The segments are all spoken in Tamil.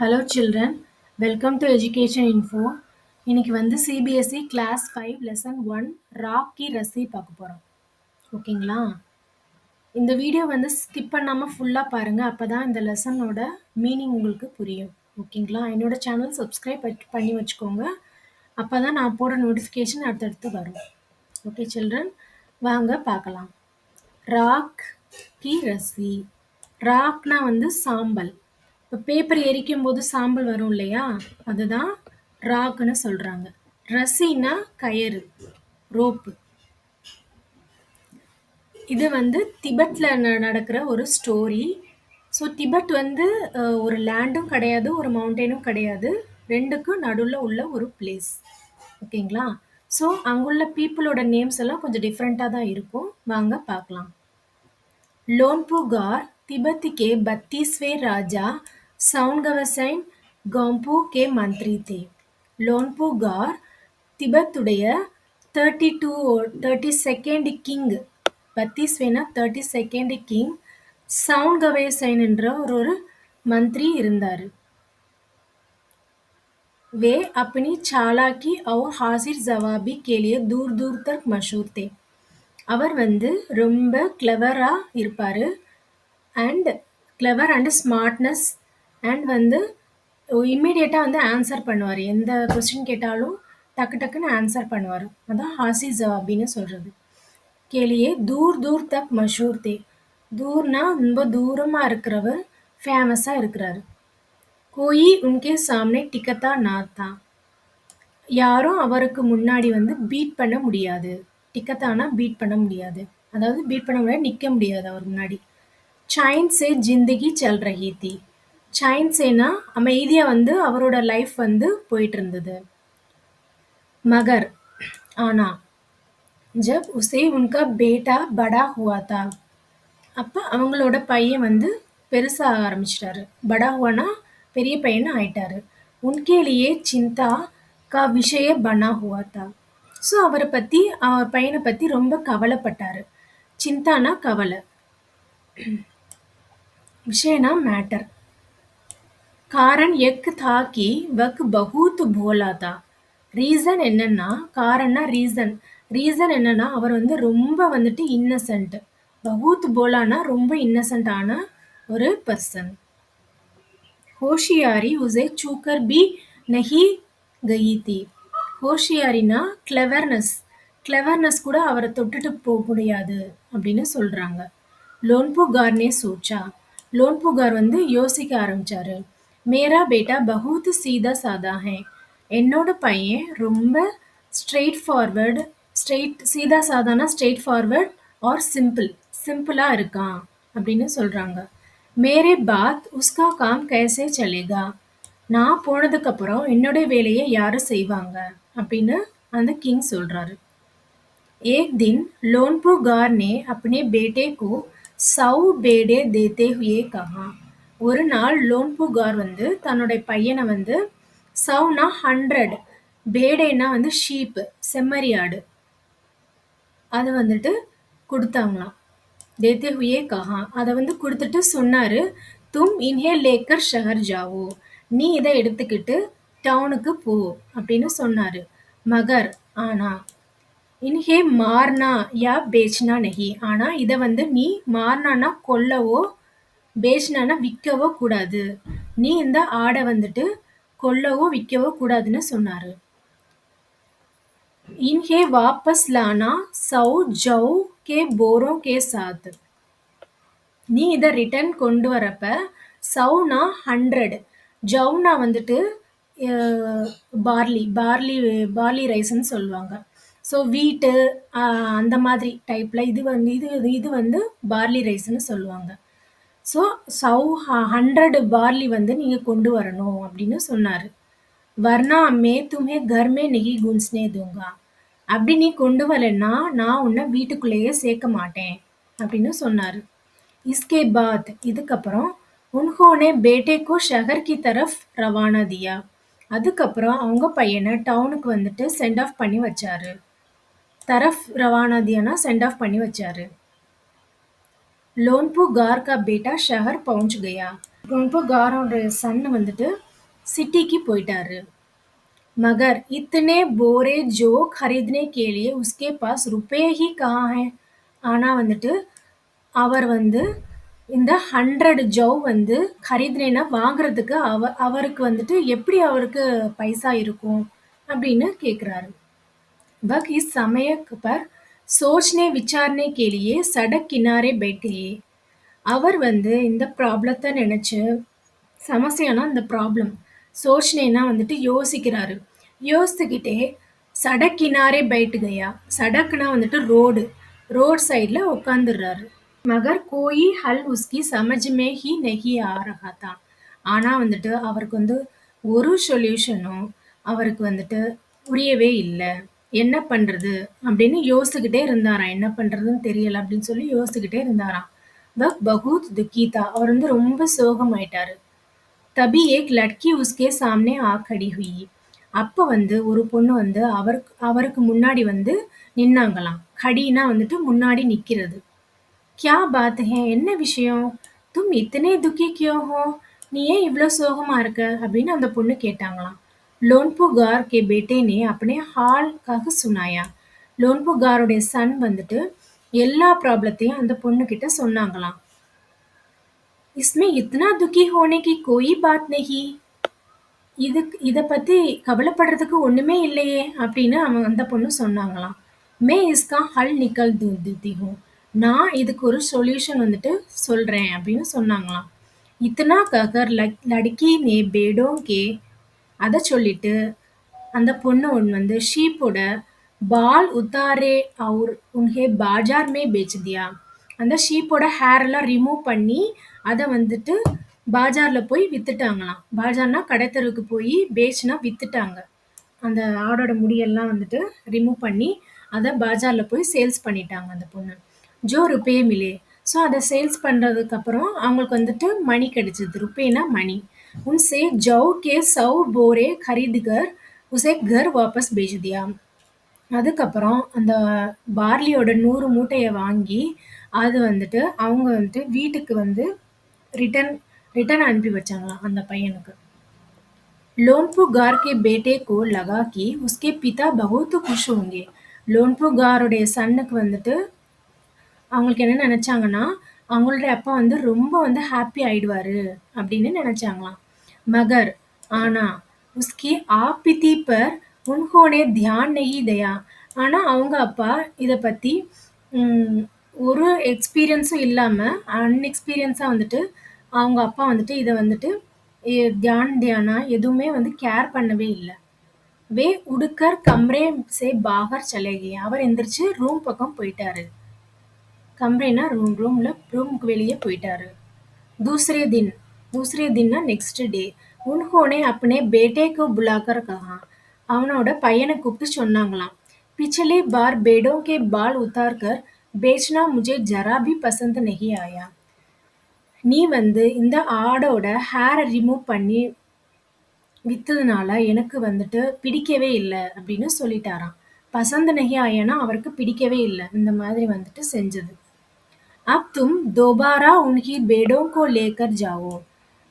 Hello children, welcome to Education Info. இன்னைக்கு வந்து சிபிஎஸ்இ கிளாஸ் 5 லெசன் 1 ராக்கி ரசி பார்க்க போகிறோம். ஓகேங்களா? இந்த வீடியோ வந்து ஸ்கிப் பண்ணாமல் ஃபுல்லாக பாருங்கள், அப்போ தான் இந்த லெசனோட மீனிங் உங்களுக்கு புரியும். ஓகேங்களா? என்னோட சேனல் சப்ஸ்கிரைப் பண்ணி வச்சுக்கோங்க, அப்போ தான் நான் போடுற நோட்டிஃபிகேஷன் அடுத்தடுத்து வரும். ஓகே சில்ட்ரன், வாங்க பார்க்கலாம். ராக் கி ரசி. ராக்னா வந்து சாம்பல். இப்போ பேப்பர் எரிக்கும் போது சாம்பல் வரும் இல்லையா, அதுதான் ராக்னு சொல்கிறாங்க. ரசினா கயிறு, ரோப்பு. இது வந்து திபெட்டில் நடக்கிற ஒரு ஸ்டோரி. ஸோ திபெட் வந்து ஒரு லேண்டும் கிடையாது, ஒரு மவுண்டெயினும் கிடையாது, ரெண்டுக்கும் நடுவில் உள்ள ஒரு பிளேஸ். ஓகேங்களா? ஸோ அங்குள்ள பீப்புளோட நேம்ஸ் எல்லாம் கொஞ்சம் டிஃப்ரெண்ட்டாக தான் இருக்கும். வாங்க பார்க்கலாம். लोनपुगार तिब्बत के 32वें राजा சவுன்கவசைன் கம்பு के मंत्री थे. लोनपुगार திபெத்துடைய 32nd கிங், 32வேனா 32nd கிங் சவுன்கவேசைன் என்ற ஒரு மந்திரி இருந்தார். वे अपनी चालाकी और हाजिर जवाबी के लिए दूर दूर तक मशहूर थे. அவர் வந்து ரொம்ப கிளவராக இருப்பார், அண்ட் ஸ்மார்ட்னஸ், அண்ட் வந்து இம்மிடியேட்டாக வந்து ஆன்சர் பண்ணுவார். எந்த கொஸ்டின் கேட்டாலும் டக்கு டக்குன்னு ஆன்சர் பண்ணுவார். அதான் ஹாசி ஜவாபின்னு சொல்கிறது. கேலியே தூர் தூர் தக் மஷூர் தே. தூர்னா ரொம்ப தூரமாக இருக்கிறவர், ஃபேமஸாக இருக்கிறாரு. கோயி உன்கே சாம்னே டிக்கத்தா நாத்தா. யாரும் அவருக்கு முன்னாடி வந்து பீட் பண்ண முடியாது. டிக்கத்தானா பீட் பண்ண முடியாது, அதாவது பீட் பண்ண முடியாது, நிற்க முடியாது அவர் முன்னாடி. சைன் சே ஜிந்தகி செல் ரஹி தி. சைன் சேனா அமைதியாக வந்து அவரோட லைஃப் வந்து போயிட்டு இருந்தது. மகர் ஆனா ஜப் உசே உன்கா பேட்டா படா ஹுவா தா. அப்போ அவங்களோட பையன் வந்து பெருசாக ஆரம்பிச்சிட்டாரு. படா ஹுவானா பெரிய பையனை ஆயிட்டாரு. உன்கேலியே சிந்தா கா விஷய பனா ஹுவா தா. ஸோ அவரை பற்றி, அவர் பையனை பற்றி ரொம்ப கவலைப்பட்டார். சிந்தானா கவலை, விஷயனா மேட்டர். காரன் எக் தா கி வக் பகூத் போலா தா. ரீசன் என்னன்னா, காரன்னா ரீசன், ரீசன் என்னன்னா அவர் வந்து ரொம்ப வந்துட்டு இன்னசென்ட். பகூத் போலானா ரொம்ப இன்னசென்டான ஒரு பர்சன். ஹோஷியாரி உசே சூக்கர் பி நஹி கயி தி. ஹோஷியாரினா கிளவர்னஸ், கிளவர்னஸ் கூட அவரை தொட்டுட்டு போக முடியாது அப்படின்னு சொல்கிறாங்க. லோன்புகார்னே சோச்சா. லோன்புகார் வந்து யோசிக்க ஆரம்பிச்சாரு. மேரா பேட்டா பகூத் சீதா சாதா ஹே. என்னோட பையன் ரொம்ப ஸ்ட்ரெயிட் ஃபார்வர்டு, சீதா சாதானா ஸ்ட்ரெயிட் ஃபார்வர்ட் ஆர் சிம்பிள், சிம்பிளாக இருக்கான் அப்படின்னு சொல்கிறாங்க. மேரே பாத் உஸ்கா காம் கைசே சலேகா. நான் போனதுக்கப்புறம் என்னுடைய வேலையை யாரும் செய்வாங்க அப்படின்னு அந்த கிங் சொல்கிறாரு. एक दिन लोनपुगार ने अपने बेटे को 100 பேடே தேத்தே ஹுயே கஹா. ஒரு நாள் லோன்புகார் வந்து தன்னுடைய பையனை வந்து, சவுனா 100, பேடேனா வந்து ஷீப்பு, செம்மறியாடு, அதை வந்துட்டு கொடுத்தாங்களாம். தேத்தே ஹுயே கஹா, அதை வந்து கொடுத்துட்டு சொன்னார், தும் இன்ஹே லேக்கர் ஷஹர் ஜாவோ. நீ இதை எடுத்துக்கிட்டு டவுனுக்கு போ அப்படின்னு சொன்னார். மகர் ஆனா இன்ஹே மார்னா யா பேச்னா நஹி. ஆனால் இதை வந்து நீ மார்னானா கொல்லவோ, பேச்னானா விற்கவோ கூடாது. நீ இந்த ஆடை வந்துட்டு கொல்லவோ விற்கவோ கூடாதுன்னு சொன்னார். இன்ஹே வாபஸ் லானா சௌ ஜௌ கே போரோ கே சாத். நீ இதை ரிட்டர்ன் கொண்டு வரப்ப சவுனா 100, ஜவுனா வந்துட்டு பார்லி, பார்லி ரைஸ்ன்னு சொல்லுவாங்க. ஸோ வீட்டு அந்த மாதிரி டைப்பில் இது வந்து பார்லி ரைஸ்ன்னு சொல்லுவாங்க. ஸோ 100 பார்லி வந்து நீங்கள் கொண்டு வரணும் அப்படின்னு சொன்னார். வர்ணா மே தும்ஹே கர் மே நெகி குன்ஸ்னே தூங்கா. அப்படி நீ கொண்டு வரலன்னா நான் உன்னை வீட்டுக்குள்ளேயே சேர்க்க மாட்டேன் அப்படின்னு சொன்னார். इसके बाद இதுக்கப்புறம் उन्होंने बेटे को शहर की तरफ रवाना दिया. அதுக்கப்புறம் அவங்க பையனை டவுனுக்கு வந்துட்டு சென்ட் ஆஃப் பண்ணி வச்சாரு. तरफ रवाना दियाना सेंड ऑफ பண்ணி வச்சாரு. लोनपुगार का बेटा शहर पहुंच गया. लोनपुगाரோட சன் வந்துட்டு சிட்டிக்கு போயிட்டாரு. मगर इतने बोरे जो खरीदने के लिए उसके पास रुपए ही कहाँ हैं? ஆனா வந்துட்டு, அவர் வந்து இந்த 100 ஜவ் வந்து खरीदनेனா வாங்குறதுக்கு அவருக்கு வந்துட்டு எப்படி அவருக்கு பைசா இருக்கும்? அப்படின்னு கேட்கிறாரு. वह इस समय पर सोचने विचारने के लिए सड़क किनारे बैठे அவர் வந்து இந்த ப்ராப்ளத்த நெனச்சு சமஸ்யானா இந்த ப்ராப்ளம். சோச்னேன்னா வந்துட்டு யோசிக்கிறாரு. யோசித்துக்கிட்டே சடக் கினாரே பைட் கயா. சடக்னா வந்துட்டு ரோடு. ரோட் சைடுல உட்காந்துர்றாரு. மகர் கோயி ஹல் உஸ்கி சமஜ் மே ஹி நஹி ஆ ரஹா தா. ஆனா வந்துட்டு அவருக்கு வந்து ஒரு சொல்யூஷனும் அவருக்கு வந்துட்டு புரியவே இல்ல. என்ன பண்றது? அப்படின்னு யோசிச்சுக்கிட்டே இருந்தாராம். என்ன பண்றதுன்னு தெரியல அப்படின்னு சொல்லி யோசிச்சுக்கிட்டே இருந்தாராம். வக் பகூத் துக்கி தா. அவர் வந்து ரொம்ப சோகமாயிட்டாரு. தபி ஏக் லட்கி உஸ்கே சாம்னே ஆ கடி ஹுயி. அப்ப வந்து ஒரு பொண்ணு வந்து அவருக்கு அவருக்கு முன்னாடி வந்து நின்னாங்களாம். கடின்னா வந்துட்டு முன்னாடி நிக்கிறது. "क्या बात है? என்ன விஷயம்? தும் இத்தனை துக்கி क्यों हो? நீ ஏன் இவ்ளோ சோகமா இருக்க?" அப்படின்னு அந்த பொண்ணு கேட்டாங்களாம். லோன்புகார் கே பேட்டே நே அப்னே ஹால் கஹ சுனாயா. லோன்புகாருடைய சன் வந்துட்டு எல்லா ப்ராப்ளத்தையும் அந்த பொண்ணு கிட்ட சொன்னாங்களாம். "इसमें इतना दुखी होने की कोई बात नहीं." இத பத்தி கவலைப்படுறதுக்கு ஒண்ணுமே இல்லையே அப்படின்னு அந்த பொண்ணு சொன்னாங்களாம். மே இஸ்கா ஹல் நிக்கல் தேத்தி ஹூம். நான் இதுக்கு ஒரு சொல்யூஷன் வந்துட்டு சொல்றேன் அப்படின்னு சொன்னாங்களாம். இத்தனா ககர் லடுக்கி நே பேடோं கே. அத சொல்லிட்டு அந்த பொண்ணு ஒண்ணு வந்து ஷீப்போட பால் உத்தாரே அவுர் உன்ஹே பாஜார் மே பேச் தியா. அந்த ஷீப்போட ஹேர் எல்லாம் ரிமூவ் பண்ணி அத வந்துட்டு பாஜார்ல போய் வித்துட்டாங்களாம். பாஜார்னா கடைத்தெருவுக்கு போய் பேச்னா வித்துட்டாங்க. அந்த ஆடோட முடியெல்லாம் வந்துட்டு ரிமூவ் பண்ணி அத பாஜார்ல போய் சேல்ஸ் பண்ணிட்டாங்க அந்த பொண்ணு. ஜோ ருபே மிலே. ஸோ அத சேல்ஸ் பண்றதுக்கு அப்புறம் அவங்களுக்கு வந்துட்டு மணி கிடைச்சது. ருபேனா மணி. उनसे जौ के 100 बोरे खरीदकर उसे घर वापस भेज दिया. அதுக்கப்புறம் அந்த பார்லியோட 100 மூட்டைய வாங்கி அது வந்துட்டு அவங்க வந்துட்டு வீட்டுக்கு வந்து ரிட்டர்ன் ரிட்டர்ன் அனுப்பி வச்சாங்களாம் அந்த பையனுக்கு. लोनपुगार के बेटे को लगा कि उसके पिता बहुत खुश होंगे. லோன்புகாருடைய சன்னுக்கு வந்துட்டு அவங்களுக்கு என்ன நினைச்சாங்கன்னா, அவங்களுடைய அப்பா வந்து ரொம்ப வந்து ஹாப்பி ஆயிடுவாரு அப்படின்னு நினைச்சாங்களாம். மகர் ஆனா உஸ்கி ஆப்பிதி பர் உன்ஹோனே தியான் நஹி தயா. ஆனா அவங்க அப்பா இத பத்தி ம், ஒரு எக்ஸ்பீரியன்ஸும் இல்லாம அன்எக்ஸ்பீரியன்ஸா வந்துட்டு அவங்க அப்பா வந்துட்டு இத வந்துட்டு தியான் தியானா எதுவுமே வந்து கேர் பண்ணவே இல்ல. வே உடுக்கர் கம்ரே சே பாகர் சலே கயே. அவர் எந்திரிச்சு ரூம் பக்கம் போயிட்டாரு. கம்ரேனா ரூமுக்கு வெளியே போயிட்டாரு. दूसरे दिन दूसरे दिन ना नेक्स्ट डे उन्होंने अपने बेटे को बुलाकर कहा. அவனோட பையனை கூப்பிட்டு சொன்னாங்களாம். पिछली बार बेड़ों के बाल उतार कर बेचना मुझे जरा भी पसंद नहीं आया. நீ வந்து இந்த ஆடோட ஹேரை ரிமூவ் பண்ணி வித்ததுனால எனக்கு வந்துட்டு பிடிக்கவே இல்ல அப்படின்னு சொல்லிட்டாராம். பசந்த நகி ஆயானா அவருக்கு பிடிக்கவே இல்ல. இந்த மாதிரி வந்துட்டு செஞ்சது. अब तुम दोबारा उनकी बेड़ों को लेकर जाओ.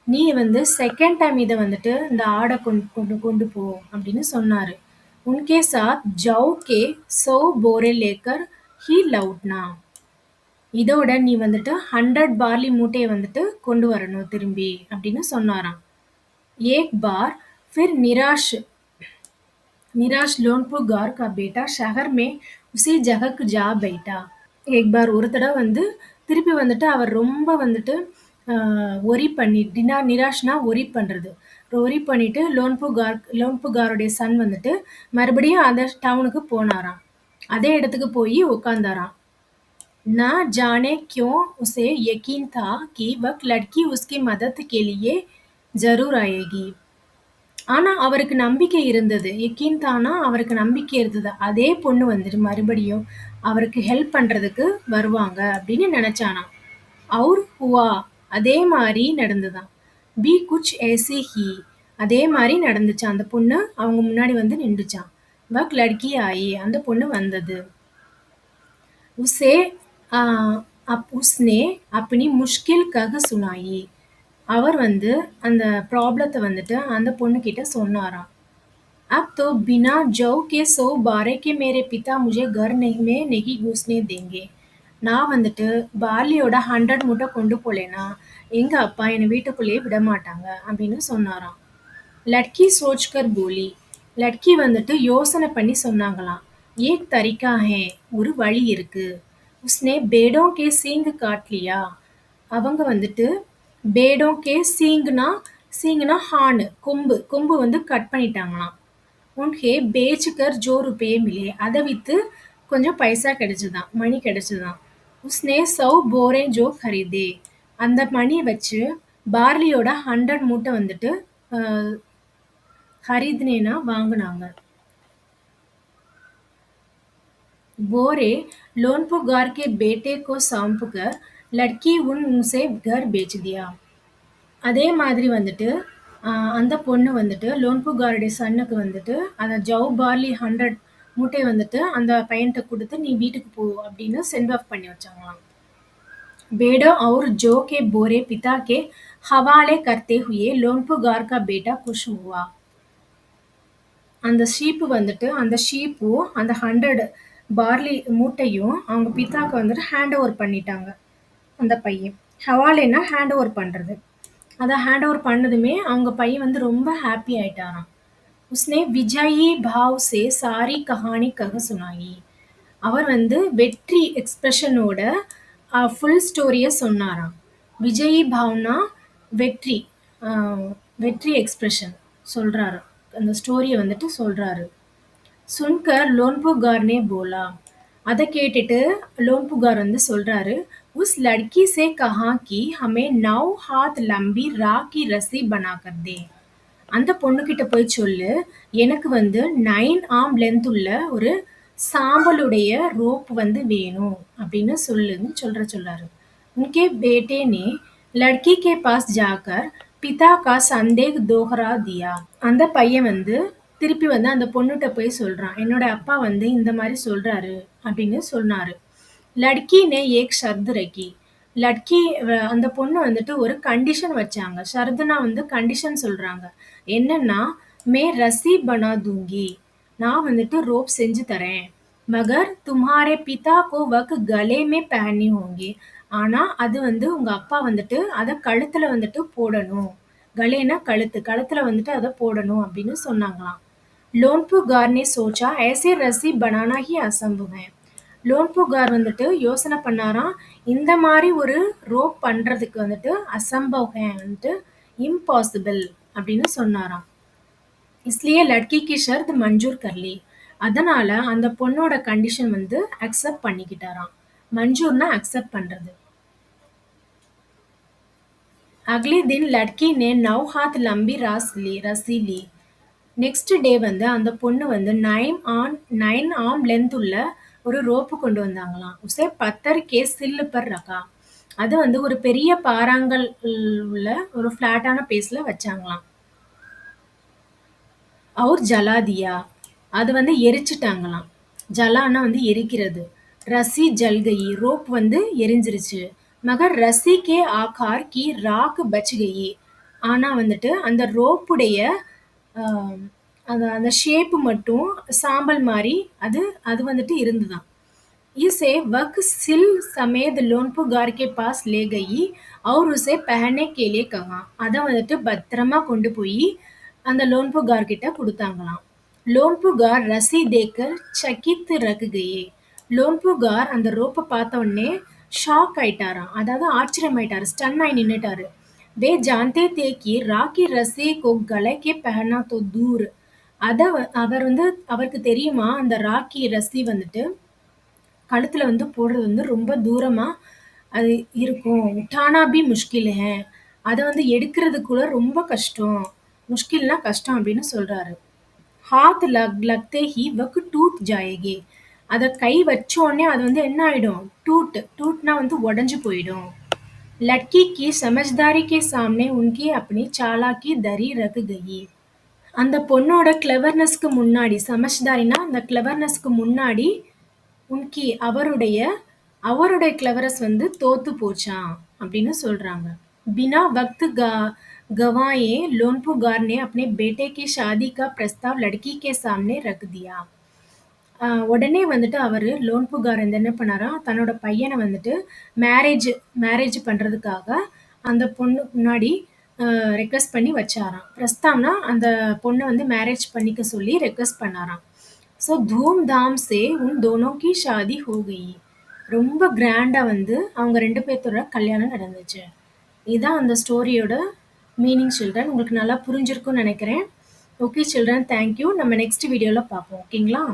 நீ வந்து செகண்ட் டைம் இத வந்துட்டு இந்த ஆட கொண்டு கொண்டு கொண்டு போ அப்படின்னு சொன்னாரு. उनके साथ जौ के 100 बोरे लेकर ही लौटना. இதோட நீ வந்துட்டு 100 பார்லி மூட்டைய வந்துட்டு கொண்டு வரணும் திரும்பி அப்படின்னு சொன்னாராம். एक बार फिर निराश लोनपुगार का बेटा शहर में उसी जगह जा बैठा. एक बार ஒரு தடவ வந்து திருப்பி வந்துட்டு அவர் ரொம்ப வந்துட்டு ஒரி பண்ணி நிராஷ்னா ஒரி பண்றது. ஒரி பண்ணிட்டு லோன்புகாருடைய சன் வந்துட்டு மறுபடியும் அந்த டவுனுக்கு போனாராம். அதே இடத்துக்கு போய் உட்கார்ந்தாராம். ना जाने क्यों उसे यकीन था कि वह लड़की उसकी मदद के लिए जरूर आएगी. ஆனா அவருக்கு நம்பிக்கை இருந்தது. யக்கீன் தானா அவருக்கு நம்பிக்கை இருந்தது. அதே பொண்ணு வந்துட்டு மறுபடியும் அவருக்கு ஹெல்ப் பண்றதுக்கு வருவாங்க அப்படின்னு நினைச்சானாம். और हुआ. அதே மாரி நடந்ததாம். பி குச் ऐसे ही. அதே மாரி நடந்துச்சு. அந்த பொண்ணு அவங்க முன்னாடி வந்து நின்றுச்சாம். வக் லட்கி ஆயி. அந்த பொண்ணு வந்தது. उसे उसने अपनी मुश्किल कह सुनाई. அவர் வந்து அந்த ப்ராப்ளத்த வந்துட்டு அந்த பொண்ணுகிட்ட சொன்னாராம். अब तो बिना जौ के 100 बारे के मेरे पिता मुझे घर नहीं में नहीं घुसने देंगे. நான் வந்துட்டு பார்லியோட 100 மூட்டை கொண்டு போலேன்னா, எங்க அப்பா என்ன வீட்டுக்குள்ளேயே விடமாட்டாங்க அப்படின்னு சொன்னாராம். லட்கி சோச்கர் போலி. லட்கி வந்துட்டு யோசனை பண்ணி சொன்னாங்களாம். ஏக் தரிகா ஹே, ஒரு வழி இருக்கு. உஸ்னே பேடோ கே சீங் காட் லியா. அவங்க வந்துட்டு பேடோ கே சீங்னா சீங்னா ஹார்ன் கொம்பு கொம்பு வந்து கட் பண்ணிட்டாங்களாம். உன்ஹே பேச்சுக்கர் ஜோ ருபயே மிலே. அதை வித்து கொஞ்சம் பைசா கிடைச்சுதான் மணி கிடைச்சுதான். உஸ்னே சௌ போரே ஜோ खरीदे. அந்த மணி வச்சு பார்லியோட 100 மூட்டை வந்துட்டு खरीदनेना வாங்குனாங்க. बोरे लोनपुगार के बेटे को सौंपकर लड़की उनसे घर बेच दिया. அதே மாதிரி வந்துட்டு அந்த பொண்ணு வந்துட்டு லோன்புகாருடைய சன்னுக்கு வந்துட்டு அந்த ஜவ் பார்லி 100 மூட்டை வந்துட்டு அந்த பையன்கிட்ட கொடுத்து நீ வீட்டுக்கு போ அப்படின்னு சென்ட் ஆஃப் பண்ணி வச்சாங்களாம். बेड़ो और जौ के बोरे पिता के हवाले करते हुए लोनपुगार का बेटा खुश हुआ. அந்த ஷீப்பும் அந்த 100 பார்லி மூட்டையும் அவங்க பிதாக்கு வந்துட்டு ஹேண்ட் ஓவர் பண்ணிட்டாங்க அந்த பையன். ஹவாலேன்னா ஹேண்ட் ஓவர் பண்றது. அதை ஹேண்ட் ஓவர் பண்ணதுமே அவங்க பையன் வந்து ரொம்ப ஹாப்பி ஆயிட்டாராம். உஸ்னே விஜயி பாவ் சே சாரி கஹானி கஹ சுனாயி. அவர் வந்து வெற்றி எக்ஸ்பிரஷனோட ஃபுல் ஸ்டோரியை சொன்னாராம். விஜயி பாவ்னா வெற்றி வெற்றி எக்ஸ்பிரஷன் சொல்றாரு. அந்த ஸ்டோரியை வந்துட்டு சொல்றாரு. சுன்கர் லோன்புகார்னே போலா. அதை கேட்டுட்டு லோன்புகார் வந்து சொல்றாரு, உஸ் லட்கி சே கஹா கி ஹமே 9 हाथ लंबी राह की रस्सी बनाकर दे. அந்த பொண்ணுகிட்ட போய் சொல்லு, எனக்கு வந்து 9 ஆர்ம் லென்த் உள்ள ஒரு சாம்பலுடைய ரோப் வந்து வேணும் அப்படின்னு சொல்லுன்னு சொல்றாரு. उनके बेटे ने लड़की के पास जाकर पिता का संदेह दोहरा दिया. அந்த பையன் வந்து திருப்பி வந்து அந்த பொண்ணுகிட்ட போய் சொல்றான், என்னோட அப்பா வந்து இந்த மாதிரி சொல்றாரு அப்படின்னு சொன்னாரு. லட்கி நே ஏக் ஷர்த் ரக்கி. லட்கி அந்த பொண்ணு வந்துட்டு ஒரு கண்டிஷன் வச்சாங்க. ஷர்துனா வந்து கண்டிஷன் சொல்றாங்க. என்னன்னா, மே ரசி பனா தூங்கி. நான் வந்துட்டு ரோப் செஞ்சு தரேன். மகர் தும்ஹாரே பிதா கோ வக் கலே மே பஹனி ஹோங்கி. ஆனா அது வந்து உங்க அப்பா வந்துட்டு அதை கழுத்துல வந்துட்டு போடணும். கலேனா கழுத்து கழுத்துல வந்துட்டு அதை போடணும் அப்படின்னு சொன்னாங்களாம். लोनपुगार ने सोचा ऐसे रस्सी बनाना ही असंभव है. லோன்புகார் வந்துட்டு யோசனை பண்ணாராம், இந்த மாதிரி ஒரு ரோப் பண்றதுக்கு வந்துட்டு அசம்பவ் ஹே வந்துட்டு இம்பாசிபிள் அப்படின்னு சொன்னாராம். इसलिए लड़की की शर्त मंजूर कर ली. அதனால அந்த பொண்ணோட கண்டிஷன் வந்து அக்செப்ட் பண்ணிக்கிட்டாராம். மஞ்சூர்னா அக்செப்ட் பண்றது. अगले दिन लड़की ने 9 हाथ लंबी रस्सी ली. நெக்ஸ்ட் டே வந்து அந்த பொண்ணு வந்து 9 ஆர்ம் லென்த் உள்ள ஒரு ரோப்பு கொண்டு வந்தாங்களாம். உசே பத்தர் கே சில்லு பர் ரகா. அது வந்து ஒரு பெரிய பாறாங்கல் உள்ள ஒரு ஃபிளாட்டான பேஸ்ல வச்சாங்களாம். அவர் ஜலாதியா. அது வந்து எரிச்சிட்டாங்களாம். ஜலானா வந்து எரிக்கிறது. ரசி ஜல்கயி. ரோப் வந்து எரிஞ்சிருச்சு. மகர் ரசி கே ஆகார் கி ராக் பச் கயி. ஆனா வந்துட்டு அந்த ரோப்புடைய அந்த அந்த ஷேப்பு மட்டும் சாம்பல் மாதிரி அது அது வந்துட்டு இருந்துதான். इसे वक सिल समेत लोनपुगार के पास ले गई और उसे पहनने के लिए कहा. அதை வந்துட்டு பத்திரமா கொண்டு போய் அந்த லோன்புகார் கிட்ட கொடுத்தாங்களாம். லோன்புகார் ரசி தேக்கர் சக்கித் ரக் கயே. லோன்புகார் அந்த ரோப்பை பார்த்த உடனே ஷாக் ஆயிட்டாராம். அதாவது ஆச்சரியம் ஆயிட்டாரு. ஸ்டன் ஆகி நின்னுட்டாரு. वे जानते थे कि राखी रस्सी को गले के पहनना तो दूर. அவர் வந்து அவருக்கு தெரியுமா அந்த ராக்கி ரஸ்ஸி வந்துட்டு கழுத்துல வந்து போடுறது வந்து ரொம்ப தூரமா அது இருக்கும். உட்டானா பி முஷ்கில் ஹே. அதை வந்து எடுக்கிறது கூட ரொம்ப கஷ்டம். முஷ்கில்னா கஷ்டம் அப்படின்னு சொல்றாரு. ஹாத் லக்தே ஹி வக் டூட் ஜாயேகே. அதை கை வச்ச உடனே அது வந்து என்ன ஆயிடும்? டூட்னா வந்து உடஞ்சு போயிடும். लड़की की समझदारी के सामने उनकी अपनी चालाकी दरी रख गई. அந்த பொண்ணோட கிளவர்னஸ்க்கு முன்னாடி சமஜ்தாரினா அந்த கிளவர்னஸ்க்கு முன்னாடி உன்கி அவருடைய கிளவரஸ் வந்து தோத்து போச்சான் அப்படின்னு சொல்றாங்க. बिना वक़्त गँवाए लोनपुगार ने अपने बेटे की शादी का प्रस्ताव लड़की के सामने रख दिया. உடனே வந்துட்டு அவரு லோன் புகார் வந்து என்ன பண்ணாராம், தன்னோட பையன வந்துட்டு மேரேஜ் மேரேஜ் பண்றதுக்காக அந்த பொண்ணுக்கு முன்னாடி ரெக்வெஸ்ட் பண்ணி வச்சாராம். பிரஸ்தாவ்னா அந்த பொண்ண வந்து மேரேஜ் பண்ணிக்க சொல்லி ரெக்வெஸ்ட் பண்ணாராம். ஸோ தூம் தாம் சே உன் தோனோ கி ஷாதி ஹோ கயி. ரொம்ப கிராண்டா வந்து அவங்க 2 பேத்தோட கல்யாணம் நடந்துச்சு. இதான் அந்த ஸ்டோரியோட மீனிங் சில்ட்ரன். உங்களுக்கு நல்லா புரிஞ்சிருக்கும்னு நெனைக்கிறேன். Okay children, thank you. நம்ம நெக்ஸ்ட் வீடியோல பார்ப்போம். ஓகேங்களா?